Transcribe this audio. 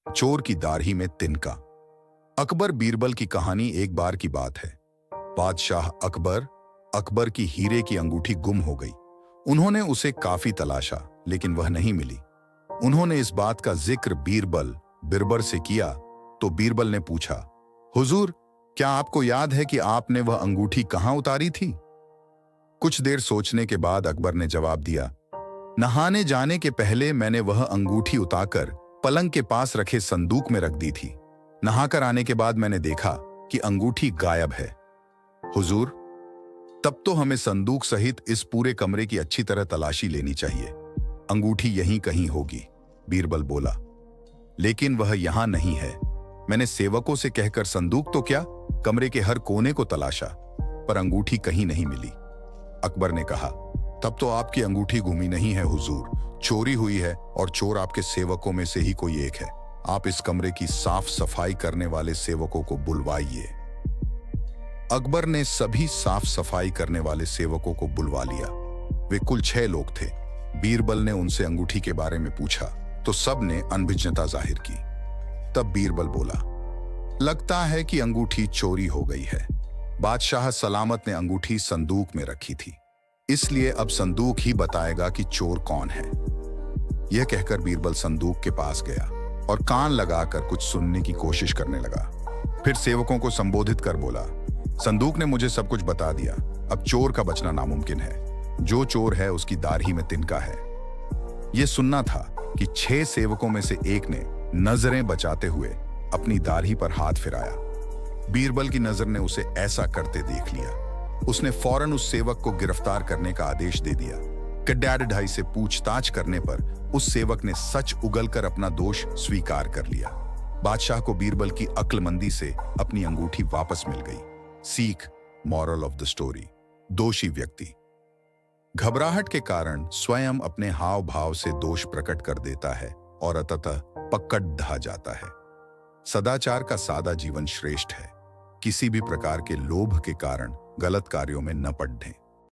चोर की दाढ़ी में तिनका। अकबर बीरबल की कहानी एक बार की बात है। बादशाह अकबर की हीरे की अंगूठी गुम हो गई। उन्होंने उसे काफी तलाशा, लेकिन वह नहीं मिली। उन्होंने इस बात का जिक्र बिरबल से किया तो बीरबल ने पूछा, हुजूर, क्या आपको याद है कि आपने वह अंगूठी कहां उतारी थी? कुछ देर सोचने के बाद अकबर ने जवाब दिया, नहाने जाने के पहले मैंने वह अंगूठी उतारकर पलंग के पास रखे संदूक में रख दी थी। नहाकर आने के बाद मैंने देखा कि अंगूठी गायब है। हुजूर, तब तो हमें संदूक सहित इस पूरे कमरे की अच्छी तरह तलाशी लेनी चाहिए। अंगूठी यहीं कहीं होगी, बीरबल बोला। लेकिन वह यहां नहीं है। मैंने सेवकों से कहकर संदूक तो क्या, कमरे के हर कोने को तलाशा, पर अंगूठी कहीं नहीं मिली। अकबर ने कहा, तब तो आपकी अंगूठी गुमी नहीं है हुजूर, चोरी हुई है और चोर आपके सेवकों में से ही कोई एक है। आप इस कमरे की साफ सफाई करने वाले सेवकों को बुलवाइए। अकबर ने सभी साफ सफाई करने वाले सेवकों को बुलवा लिया। वे कुल 6 लोग थे। बीरबल ने उनसे अंगूठी के बारे में पूछा तो सब ने अनभिज्ञता जाहिर की। तब बीरबल बोला, लगता है कि अंगूठी चोरी हो गई है। बादशाह सलामत ने अंगूठी संदूक में रखी थी, इसलिए अब संदूक ही बताएगा कि चोर कौन है। यह कहकर बीरबल संदूक के पास गया और कान लगाकर कुछ सुनने की कोशिश करने लगा। फिर सेवकों को संबोधित कर बोला, संदूक ने मुझे सब कुछ बता दिया। अब चोर का बचना नामुमकिन है। जो चोर है उसकी दाढ़ी में तिनका है। यह सुनना था कि 6 सेवकों में से एक ने नजरें बचाते हुए अपनी दाढ़ी पर हाथ फिराया। बीरबल की नजर ने उसे ऐसा करते देख लिया। उसने फौरन उस सेवक को गिरफ्तार करने का आदेश दे दिया। कड्डाढाई से पूछताछ करने पर उस सेवक ने सच उगलकर अपना दोष स्वीकार कर लिया। बादशाह को बीरबल की अक्लमंदी से अपनी अंगूठी वापस मिल गई। सीख, मॉरल ऑफ द स्टोरी, दोषी व्यक्ति घबराहट के कारण स्वयं अपने हाव भाव से दोष प्रकट कर देता है और अंततः पकड़ ढह जाता है। सदाचार का सादा जीवन श्रेष्ठ है। किसी भी प्रकार के लोभ के कारण गलत कार्यों में न पड़ें।